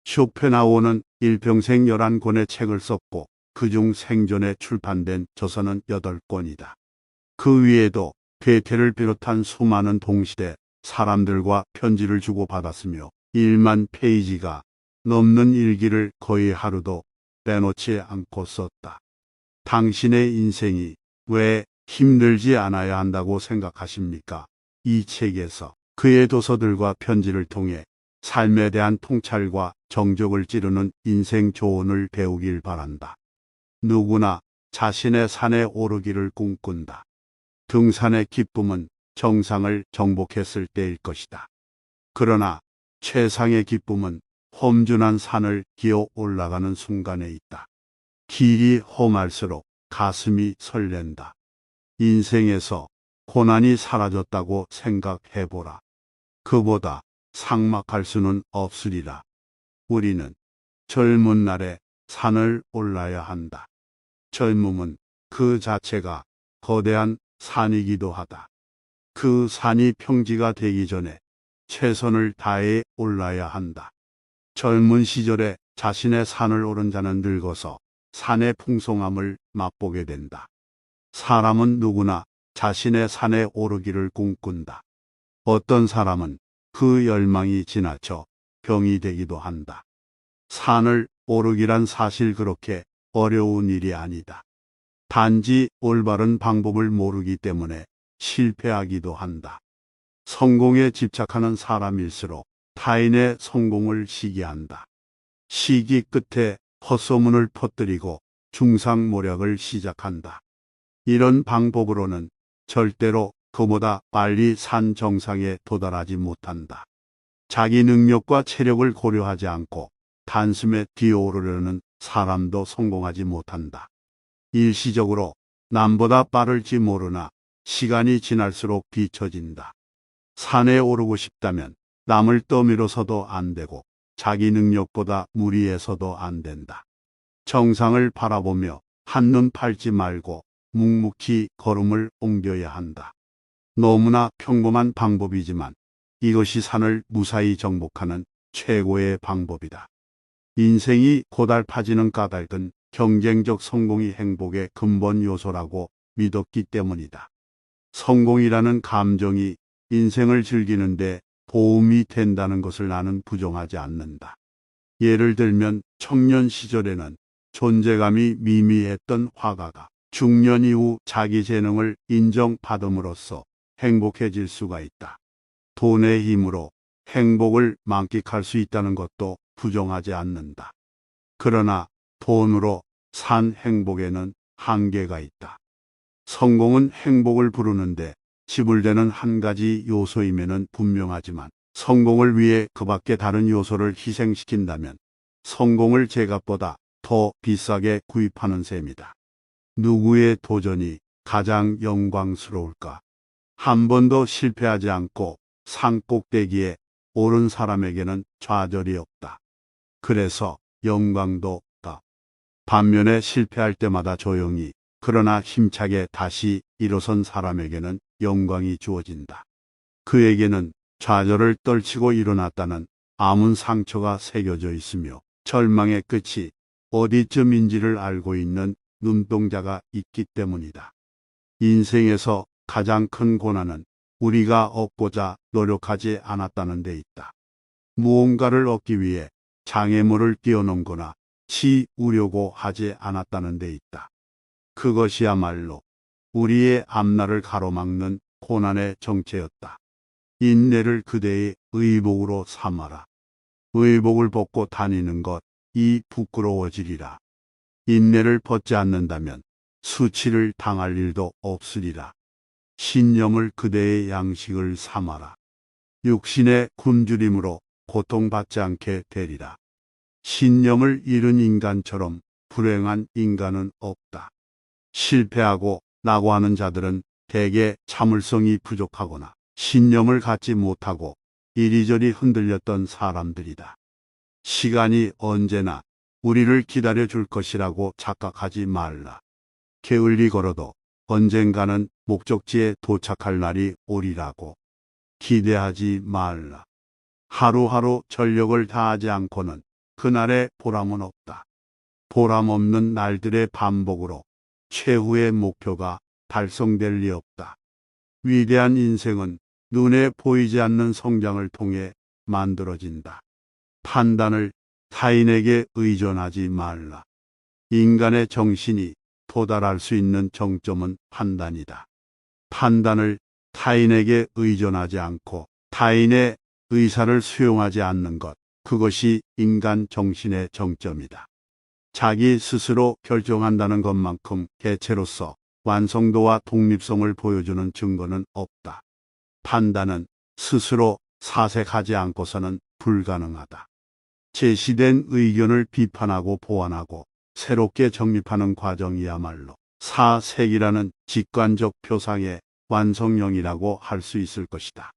쇼펜하우어는 일평생 11권의 책을 썼고 그중 생전에 출판된 저서는 8권이다. 그 위에도 괴테를 비롯한 수많은 동시대 사람들과 편지를 주고받았으며 1만 페이지가 넘는 일기를 거의 하루도 빼놓지 않고 썼다. 당신의 인생이 왜 힘들지 않아야 한다고 생각하십니까? 이 책에서 그의 도서들과 편지를 통해 삶에 대한 통찰과 정적을 찌르는 인생 조언을 배우길 바란다. 누구나 자신의 산에 오르기를 꿈꾼다. 등산의 기쁨은 정상을 정복했을 때일 것이다. 그러나 최상의 기쁨은 험준한 산을 기어 올라가는 순간에 있다. 길이 험할수록 가슴이 설렌다. 인생에서 고난이 사라졌다고 생각해보라. 그보다 삭막할 수는 없으리라. 우리는 젊은 날에 산을 올라야 한다. 젊음은 그 자체가 거대한 산이기도 하다. 그 산이 평지가 되기 전에 최선을 다해 올라야 한다. 젊은 시절에 자신의 산을 오른 자는 늙어서 산의 풍성함을 맛보게 된다. 사람은 누구나 자신의 산에 오르기를 꿈꾼다. 어떤 사람은 그 열망이 지나쳐 병이 되기도 한다. 산을 오르기란 사실 그렇게 어려운 일이 아니다. 단지 올바른 방법을 모르기 때문에 실패하기도 한다. 성공에 집착하는 사람일수록 타인의 성공을 시기한다. 시기 끝에 헛소문을 퍼뜨리고 중상모략을 시작한다. 이런 방법으로는 절대로 그보다 빨리 산 정상에 도달하지 못한다. 자기 능력과 체력을 고려하지 않고 단숨에 뛰어오르려는 사람도 성공하지 못한다. 일시적으로 남보다 빠를지 모르나 시간이 지날수록 뒤처진다. 산에 오르고 싶다면 남을 떠밀어서도 안 되고 자기 능력보다 무리해서도 안 된다. 정상을 바라보며 한눈 팔지 말고 묵묵히 걸음을 옮겨야 한다. 너무나 평범한 방법이지만 이것이 산을 무사히 정복하는 최고의 방법이다. 인생이 고달파지는 까닭은 경쟁적 성공이 행복의 근본 요소라고 믿었기 때문이다. 성공이라는 감정이 인생을 즐기는데 도움이 된다는 것을 나는 부정하지 않는다. 예를 들면 청년 시절에는 존재감이 미미했던 화가가 중년 이후 자기 재능을 인정받음으로써 행복해질 수가 있다. 돈의 힘으로 행복을 만끽할 수 있다는 것도 부정하지 않는다. 그러나 돈으로 산 행복에는 한계가 있다. 성공은 행복을 부르는데 지불되는 한 가지 요소임에는 분명하지만 성공을 위해 그 밖에 다른 요소를 희생시킨다면 성공을 제값보다 더 비싸게 구입하는 셈이다. 누구의 도전이 가장 영광스러울까? 한 번도 실패하지 않고 산 꼭대기에 오른 사람에게는 좌절이 없다. 그래서 영광도 없다. 반면에 실패할 때마다 조용히 그러나 힘차게 다시 일어선 사람에게는 영광이 주어진다. 그에게는 좌절을 떨치고 일어났다는 아문 상처가 새겨져 있으며 절망의 끝이 어디쯤인지를 알고 있는 눈동자가 있기 때문이다. 인생에서 가장 큰 고난은 우리가 얻고자 노력하지 않았다는 데 있다. 무언가를 얻기 위해 장애물을 뛰어넘거나 치우려고 하지 않았다는 데 있다. 그것이야말로 우리의 앞날을 가로막는 고난의 정체였다. 인내를 그대의 의복으로 삼아라. 의복을 벗고 다니는 것, 이 부끄러워지리라. 인내를 벗지 않는다면 수치를 당할 일도 없으리라. 신념을 그대의 양식을 삼아라. 육신의 굶주림으로 고통받지 않게 되리라. 신념을 잃은 인간처럼 불행한 인간은 없다. 실패하고 낙오하는 자들은 대개 참을성이 부족하거나 신념을 갖지 못하고 이리저리 흔들렸던 사람들이다. 시간이 언제나 우리를 기다려 줄 것이라고 착각하지 말라. 게을리 걸어도 언젠가는 목적지에 도착할 날이 오리라고 기대하지 말라. 하루하루 전력을 다하지 않고는 그날의 보람은 없다. 보람 없는 날들의 반복으로 최후의 목표가 달성될 리 없다. 위대한 인생은 눈에 보이지 않는 성장을 통해 만들어진다. 판단을 타인에게 의존하지 말라. 인간의 정신이 도달할 수 있는 정점은 판단이다. 판단을 타인에게 의존하지 않고 타인의 의사를 수용하지 않는 것, 그것이 인간 정신의 정점이다. 자기 스스로 결정한다는 것만큼 개체로서 완성도와 독립성을 보여주는 증거는 없다. 판단은 스스로 사색하지 않고서는 불가능하다. 제시된 의견을 비판하고 보완하고 새롭게 정립하는 과정이야말로 사색이라는 직관적 표상의 완성형이라고 할 수 있을 것이다.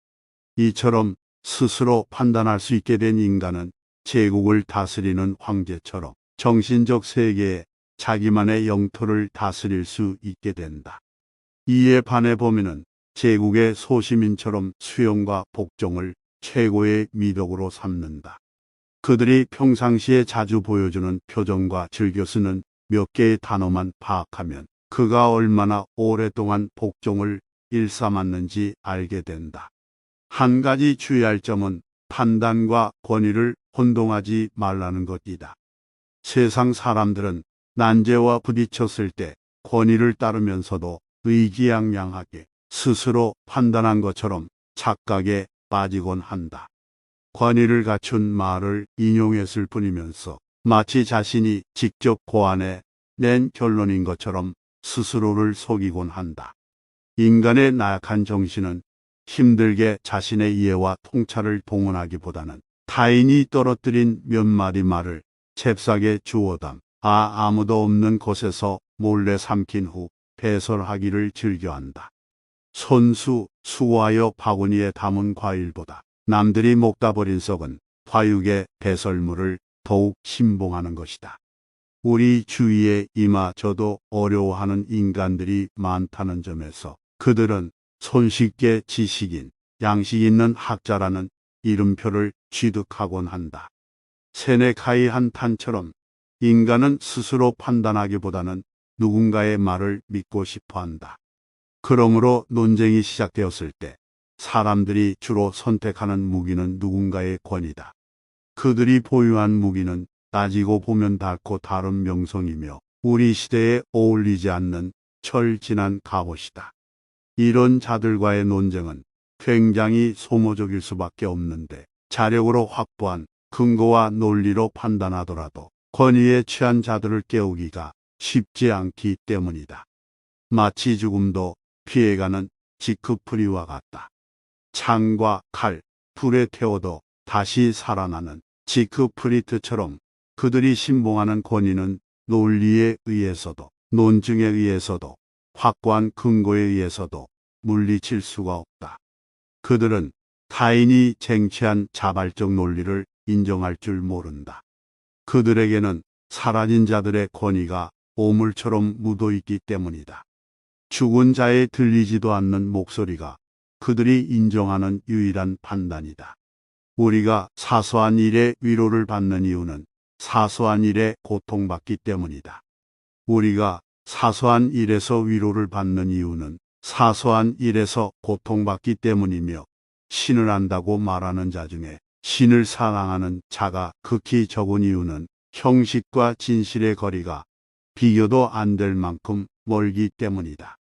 이처럼 스스로 판단할 수 있게 된 인간은 제국을 다스리는 황제처럼 정신적 세계에 자기만의 영토를 다스릴 수 있게 된다. 이에 반해 범인은 제국의 소시민처럼 수용과 복종을 최고의 미덕으로 삼는다. 그들이 평상시에 자주 보여주는 표정과 즐겨 쓰는 몇 개의 단어만 파악하면 그가 얼마나 오랫동안 복종을 일삼았는지 알게 된다. 한 가지 주의할 점은 판단과 권위를 혼동하지 말라는 것이다. 세상 사람들은 난제와 부딪혔을 때 권위를 따르면서도 의기양양하게 스스로 판단한 것처럼 착각에 빠지곤 한다. 권위를 갖춘 말을 인용했을 뿐이면서 마치 자신이 직접 고안해 낸 결론인 것처럼 스스로를 속이곤 한다. 인간의 나약한 정신은 힘들게 자신의 이해와 통찰을 동원하기보다는 타인이 떨어뜨린 몇 마디 말을 잽싸게 주워담, 아무도 없는 곳에서 몰래 삼킨 후 배설하기를 즐겨한다. 손수, 수고하여 바구니에 담은 과일보다 남들이 먹다 버린 썩은 화육의 배설물을 더욱 신봉하는 것이다. 우리 주위에 이마저도 어려워하는 인간들이 많다는 점에서 그들은 손쉽게 지식인, 양식 있는 학자라는 이름표를 취득하곤 한다. 세네카의 한 탄처럼 인간은 스스로 판단하기보다는 누군가의 말을 믿고 싶어 한다. 그러므로 논쟁이 시작되었을 때 사람들이 주로 선택하는 무기는 누군가의 권위다. 그들이 보유한 무기는 따지고 보면 닳고 다른 명성이며 우리 시대에 어울리지 않는 철진한 갑옷이다. 이런 자들과의 논쟁은 굉장히 소모적일 수밖에 없는데 자력으로 확보한 근거와 논리로 판단하더라도 권위에 취한 자들을 깨우기가 쉽지 않기 때문이다. 마치 죽음도 피해가는 지크프리와 같다. 창과 칼, 불에 태워도 다시 살아나는 지크프리트처럼 그들이 신봉하는 권위는 논리에 의해서도 논증에 의해서도 확고한 근거에 의해서도 물리칠 수가 없다. 그들은 타인이 쟁취한 자발적 논리를 인정할 줄 모른다. 그들에게는 사라진 자들의 권위가 오물처럼 묻어있기 때문이다. 죽은 자의 들리지도 않는 목소리가 그들이 인정하는 유일한 판단이다. 우리가 사소한 일에 위로를 받는 이유는 사소한 일에 고통받기 때문이다. 우리가 사소한 일에서 위로를 받는 이유는 사소한 일에서 고통받기 때문이며 신을 안다고 말하는 자 중에 신을 사랑하는 자가 극히 적은 이유는 형식과 진실의 거리가 비교도 안 될 만큼 멀기 때문이다.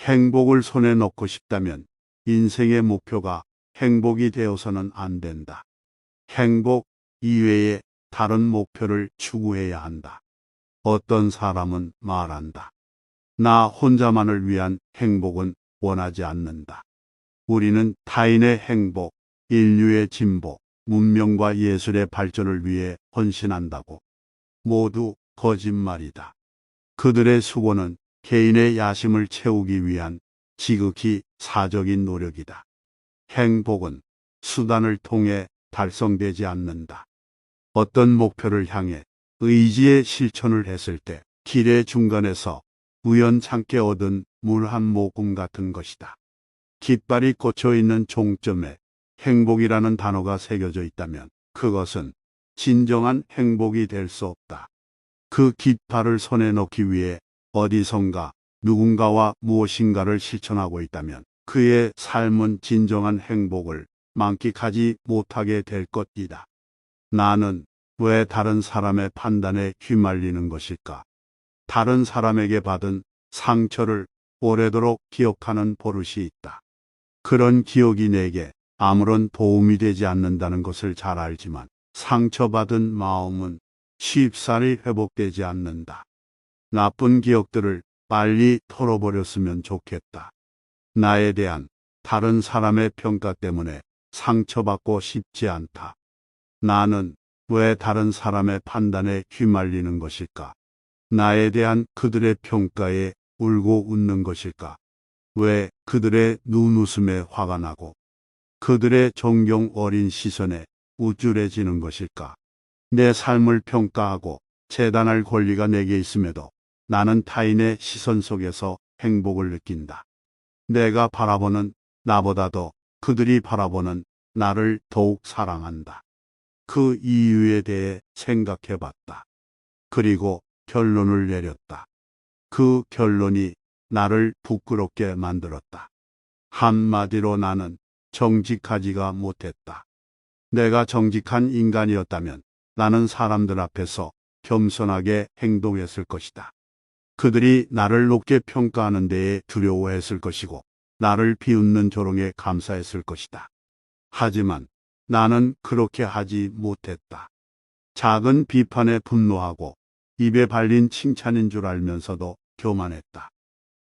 행복을 손에 넣고 싶다면 인생의 목표가 행복이 되어서는 안 된다. 행복 이외에 다른 목표를 추구해야 한다. 어떤 사람은 말한다. 나 혼자만을 위한 행복은 원하지 않는다. 우리는 타인의 행복, 인류의 진보, 문명과 예술의 발전을 위해 헌신한다고. 모두 거짓말이다. 그들의 수고는 개인의 야심을 채우기 위한 지극히 사적인 노력이다. 행복은 수단을 통해 달성되지 않는다. 어떤 목표를 향해 의지의 실천을 했을 때 길의 중간에서 우연찮게 얻은 물 한 모금 같은 것이다. 깃발이 꽂혀 있는 종점에 행복이라는 단어가 새겨져 있다면 그것은 진정한 행복이 될 수 없다. 그 깃발을 손에 넣기 위해 어디선가 누군가와 무엇인가를 실천하고 있다면 그의 삶은 진정한 행복을 만끽하지 못하게 될 것이다. 나는 왜 다른 사람의 판단에 휘말리는 것일까? 다른 사람에게 받은 상처를 오래도록 기억하는 버릇이 있다. 그런 기억이 내게 아무런 도움이 되지 않는다는 것을 잘 알지만 상처받은 마음은 쉽사리 회복되지 않는다. 나쁜 기억들을 빨리 털어버렸으면 좋겠다. 나에 대한 다른 사람의 평가 때문에 상처받고 싶지 않다. 나는 왜 다른 사람의 판단에 휘말리는 것일까? 나에 대한 그들의 평가에 울고 웃는 것일까? 왜 그들의 눈웃음에 화가 나고 그들의 존경 어린 시선에 우쭐해지는 것일까? 내 삶을 평가하고 재단할 권리가 내게 있음에도 나는 타인의 시선 속에서 행복을 느낀다. 내가 바라보는 나보다도 그들이 바라보는 나를 더욱 사랑한다. 그 이유에 대해 생각해 봤다. 그리고 결론을 내렸다. 그 결론이 나를 부끄럽게 만들었다. 한마디로 나는 정직하지가 못했다. 내가 정직한 인간이었다면 나는 사람들 앞에서 겸손하게 행동했을 것이다. 그들이 나를 높게 평가하는 데에 두려워했을 것이고 나를 비웃는 조롱에 감사했을 것이다. 하지만 나는 그렇게 하지 못했다. 작은 비판에 분노하고 입에 발린 칭찬인 줄 알면서도 교만했다.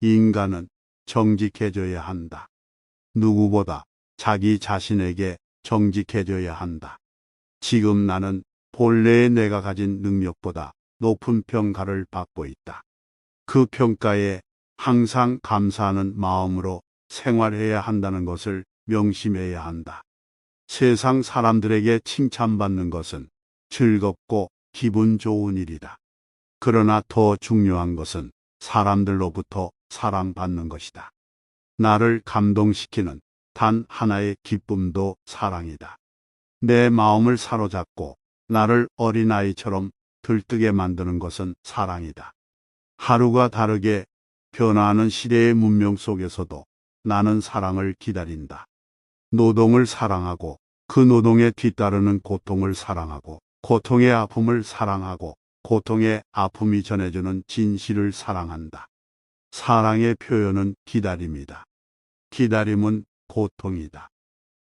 인간은 정직해져야 한다. 누구보다 자기 자신에게 정직해져야 한다. 지금 나는 본래의 내가 가진 능력보다 높은 평가를 받고 있다. 그 평가에 항상 감사하는 마음으로 생활해야 한다는 것을 명심해야 한다. 세상 사람들에게 칭찬받는 것은 즐겁고 기분 좋은 일이다. 그러나 더 중요한 것은 사람들로부터 사랑받는 것이다. 나를 감동시키는 단 하나의 기쁨도 사랑이다. 내 마음을 사로잡고 나를 어린아이처럼 들뜨게 만드는 것은 사랑이다. 하루가 다르게 변화하는 시대의 문명 속에서도 나는 사랑을 기다린다. 노동을 사랑하고 그 노동에 뒤따르는 고통을 사랑하고 고통의 아픔을 사랑하고 고통의 아픔이 전해주는 진실을 사랑한다. 사랑의 표현은 기다림이다. 기다림은 고통이다.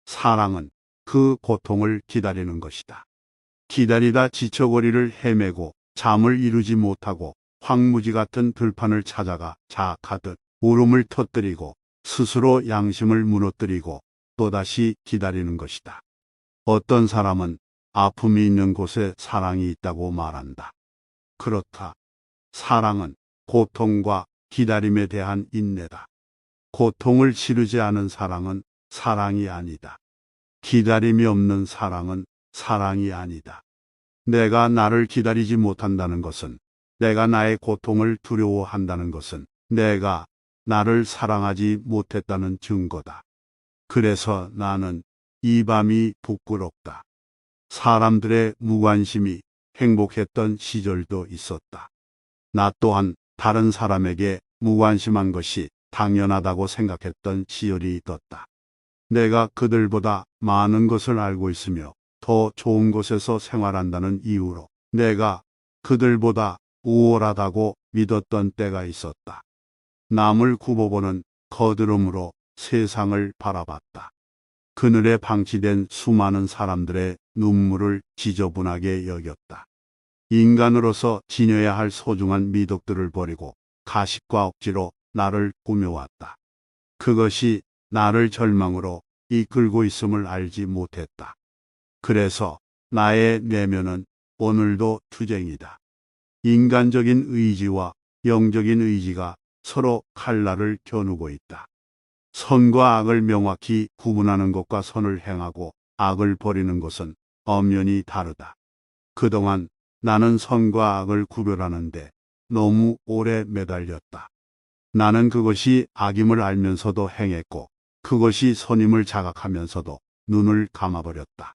사랑은 그 고통을 기다리는 것이다. 기다리다 지쳐 거리를 헤매고 잠을 이루지 못하고 황무지 같은 들판을 찾아가 자학하듯 울음을 터뜨리고 스스로 양심을 무너뜨리고 또다시 기다리는 것이다. 어떤 사람은 아픔이 있는 곳에 사랑이 있다고 말한다. 그렇다. 사랑은 고통과 기다림에 대한 인내다. 고통을 치르지 않은 사랑은 사랑이 아니다. 기다림이 없는 사랑은 사랑이 아니다. 내가 나를 기다리지 못한다는 것은, 내가 나의 고통을 두려워한다는 것은 내가 나를 사랑하지 못했다는 증거다. 그래서 나는 이 밤이 부끄럽다. 사람들의 무관심이 행복했던 시절도 있었다. 나 또한 다른 사람에게 무관심한 것이 당연하다고 생각했던 시절이 있었다. 내가 그들보다 많은 것을 알고 있으며 더 좋은 곳에서 생활한다는 이유로 내가 그들보다 우월하다고 믿었던 때가 있었다. 남을 굽어보는 거드름으로 세상을 바라봤다. 그늘에 방치된 수많은 사람들의 눈물을 지저분하게 여겼다. 인간으로서 지녀야 할 소중한 미덕들을 버리고 가식과 억지로 나를 꾸며왔다. 그것이 나를 절망으로 이끌고 있음을 알지 못했다. 그래서 나의 내면은 오늘도 투쟁이다. 인간적인 의지와 영적인 의지가 서로 칼날을 겨누고 있다. 선과 악을 명확히 구분하는 것과 선을 행하고 악을 버리는 것은 엄연히 다르다. 그동안 나는 선과 악을 구별하는데 너무 오래 매달렸다. 나는 그것이 악임을 알면서도 행했고 그것이 선임을 자각하면서도 눈을 감아버렸다.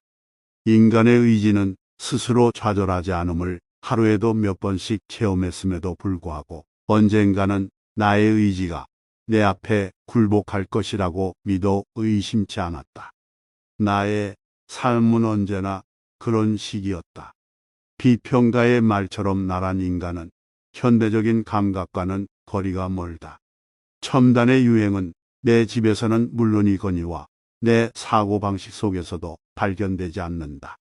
인간의 의지는 스스로 좌절하지 않음을 하루에도 몇 번씩 체험했음에도 불구하고 언젠가는 나의 의지가 내 앞에 굴복할 것이라고 믿어 의심치 않았다. 나의 삶은 언제나 그런 시기였다. 비평가의 말처럼 나란 인간은 현대적인 감각과는 거리가 멀다. 첨단의 유행은 내 집에서는 물론이거니와 내 사고방식 속에서도 발견되지 않는다.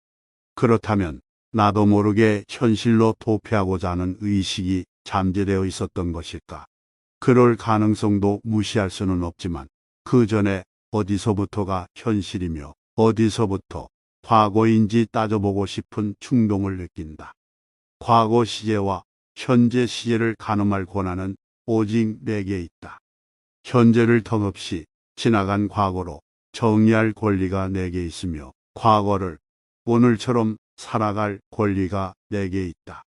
그렇다면 나도 모르게 현실로 도피하고자 하는 의식이 잠재되어 있었던 것일까? 그럴 가능성도 무시할 수는 없지만 그 전에 어디서부터가 현실이며 어디서부터 과거인지 따져보고 싶은 충동을 느낀다. 과거 시제와 현재 시제를 가늠할 권한은 오직 내게 있다. 현재를 턱없이 지나간 과거로 정의할 권리가 내게 있으며 과거를 오늘처럼 살아갈 권리가 내게 있다.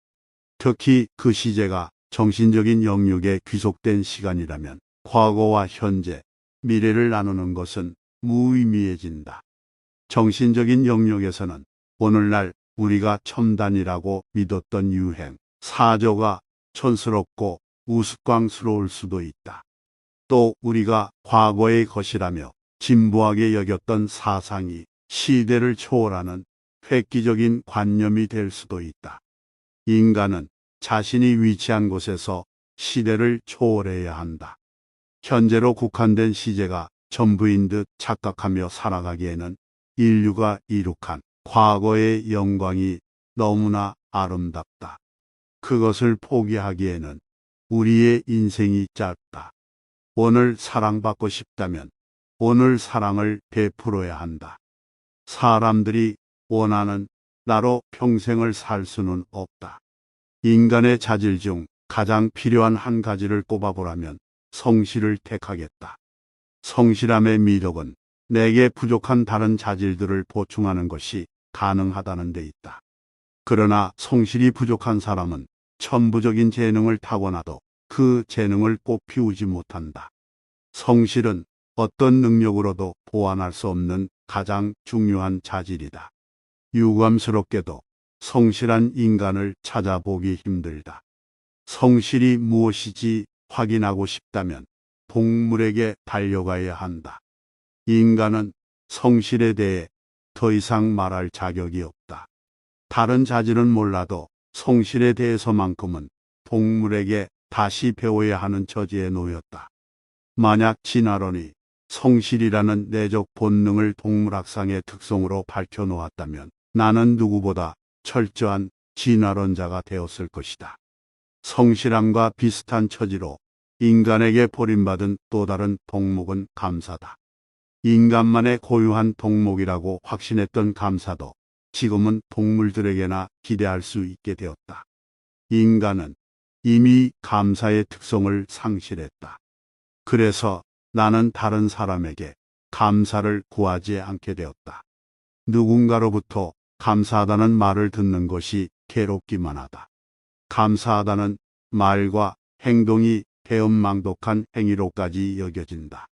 특히 그 시제가 정신적인 영역에 귀속된 시간이라면 과거와 현재, 미래를 나누는 것은 무의미해진다. 정신적인 영역에서는 오늘날 우리가 첨단이라고 믿었던 유행, 사조가 촌스럽고 우스꽝스러울 수도 있다. 또 우리가 과거의 것이라며 진부하게 여겼던 사상이 시대를 초월하는 획기적인 관념이 될 수도 있다. 인간은 자신이 위치한 곳에서 시대를 초월해야 한다. 현재로 국한된 시제가 전부인 듯 착각하며 살아가기에는 인류가 이룩한 과거의 영광이 너무나 아름답다. 그것을 포기하기에는 우리의 인생이 짧다. 오늘 사랑받고 싶다면 오늘 사랑을 베풀어야 한다. 사람들이 원하는 나로 평생을 살 수는 없다. 인간의 자질 중 가장 필요한 한 가지를 꼽아보라면 성실을 택하겠다. 성실함의 미덕은 내게 부족한 다른 자질들을 보충하는 것이 가능하다는 데 있다. 그러나 성실이 부족한 사람은 천부적인 재능을 타고나도 그 재능을 꽃피우지 못한다. 성실은 어떤 능력으로도 보완할 수 없는 가장 중요한 자질이다. 유감스럽게도 성실한 인간을 찾아보기 힘들다. 성실이 무엇이지 확인하고 싶다면 동물에게 달려가야 한다. 인간은 성실에 대해 더 이상 말할 자격이 없다. 다른 자질은 몰라도 성실에 대해서만큼은 동물에게 다시 배워야 하는 처지에 놓였다. 만약 진화론이 성실이라는 내적 본능을 동물학상의 특성으로 밝혀놓았다면 나는 누구보다 철저한 진화론자가 되었을 것이다. 성실함과 비슷한 처지로 인간에게 버림받은 또 다른 동목은 감사다. 인간만의 고유한 동목이라고 확신했던 감사도 지금은 동물들에게나 기대할 수 있게 되었다. 인간은 이미 감사의 특성을 상실했다. 그래서 나는 다른 사람에게 감사를 구하지 않게 되었다. 누군가로부터 감사하다는 말을 듣는 것이 괴롭기만 하다. 감사하다는 말과 행동이 배은망덕한 행위로까지 여겨진다.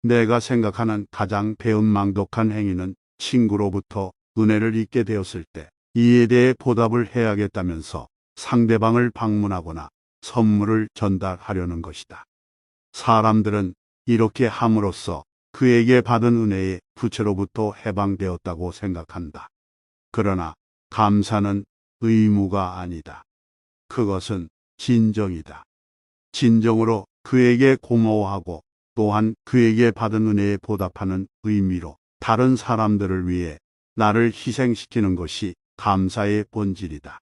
내가 생각하는 가장 배은망덕한 행위는 친구로부터 은혜를 잊게 되었을 때 이에 대해 보답을 해야겠다면서 상대방을 방문하거나 선물을 전달하려는 것이다. 사람들은 이렇게 함으로써 그에게 받은 은혜의 부채로부터 해방되었다고 생각한다. 그러나 감사는 의무가 아니다. 그것은 진정이다. 진정으로 그에게 고마워하고 또한 그에게 받은 은혜에 보답하는 의미로 다른 사람들을 위해 나를 희생시키는 것이 감사의 본질이다.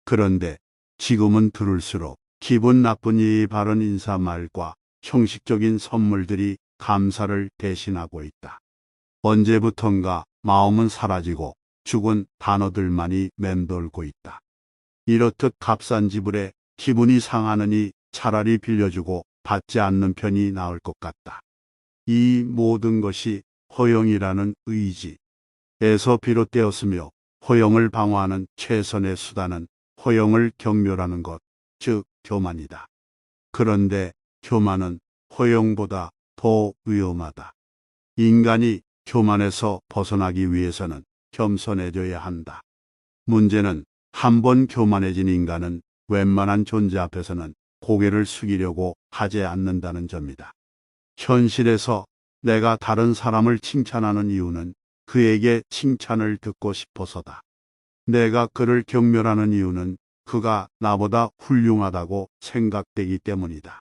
그런데 지금은 들을수록 기분 나쁜 이 바른 인사말과 형식적인 선물들이 감사를 대신하고 있다. 언제부턴가 마음은 사라지고 죽은 단어들만이 맴돌고 있다. 이렇듯 값싼 지불에 기분이 상하느니 차라리 빌려주고 받지 않는 편이 나을 것 같다. 이 모든 것이 허영이라는 의지에서 비롯되었으며 허영을 방어하는 최선의 수단은 허영을 경멸하는 것, 즉 교만이다. 그런데 교만은 허영보다 더 위험하다. 인간이 교만에서 벗어나기 위해서는 겸손해져야 한다. 문제는 한번 교만해진 인간은 웬만한 존재 앞에서는 고개를 숙이려고 하지 않는다는 점이다. 현실에서 내가 다른 사람을 칭찬하는 이유는 그에게 칭찬을 듣고 싶어서다. 내가 그를 경멸하는 이유는 그가 나보다 훌륭하다고 생각되기 때문이다.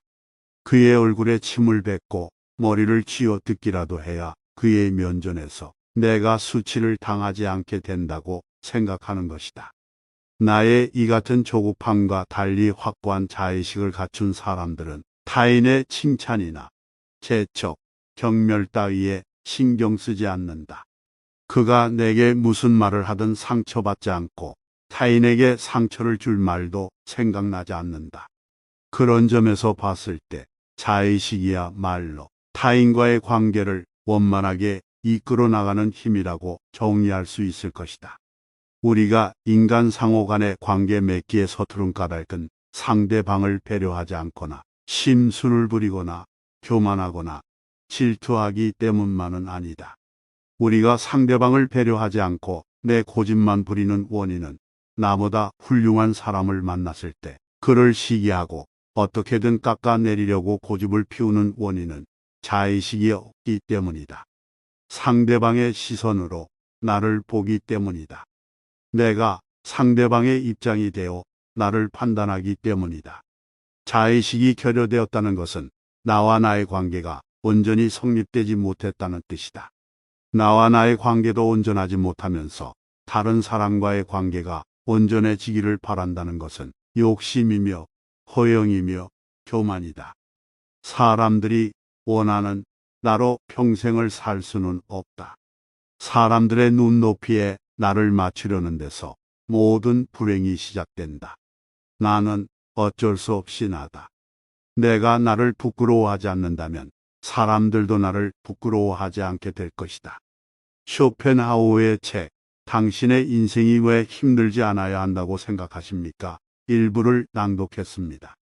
그의 얼굴에 침을 뱉고 머리를 쥐어 뜯기라도 해야 그의 면전에서 내가 수치를 당하지 않게 된다고 생각하는 것이다. 나의 이 같은 조급함과 달리 확고한 자의식을 갖춘 사람들은 타인의 칭찬이나 재촉, 경멸 따위에 신경 쓰지 않는다. 그가 내게 무슨 말을 하든 상처받지 않고 타인에게 상처를 줄 말도 생각나지 않는다. 그런 점에서 봤을 때 자의식이야말로 타인과의 관계를 원만하게 이끌어 나가는 힘이라고 정의할 수 있을 것이다. 우리가 인간 상호 간의 관계 맺기에 서투른 까닭은 상대방을 배려하지 않거나 심술을 부리거나 교만하거나 질투하기 때문만은 아니다. 우리가 상대방을 배려하지 않고 내 고집만 부리는 원인은 나보다 훌륭한 사람을 만났을 때 그를 시기하고 어떻게든 깎아내리려고 고집을 피우는 원인은 자의식이 없기 때문이다. 상대방의 시선으로 나를 보기 때문이다. 내가 상대방의 입장이 되어 나를 판단하기 때문이다. 자의식이 결여되었다는 것은 나와 나의 관계가 온전히 성립되지 못했다는 뜻이다. 나와 나의 관계도 온전하지 못하면서 다른 사람과의 관계가 온전해지기를 바란다는 것은 욕심이며 허영이며 교만이다. 사람들이 원하는 나로 평생을 살 수는 없다. 사람들의 눈높이에 나를 맞추려는 데서 모든 불행이 시작된다. 나는 어쩔 수 없이 나다. 내가 나를 부끄러워하지 않는다면 사람들도 나를 부끄러워하지 않게 될 것이다. 쇼펜하우어의 책, 당신의 인생이 왜 힘들지 않아야 한다고 생각하십니까? 일부를 낭독했습니다.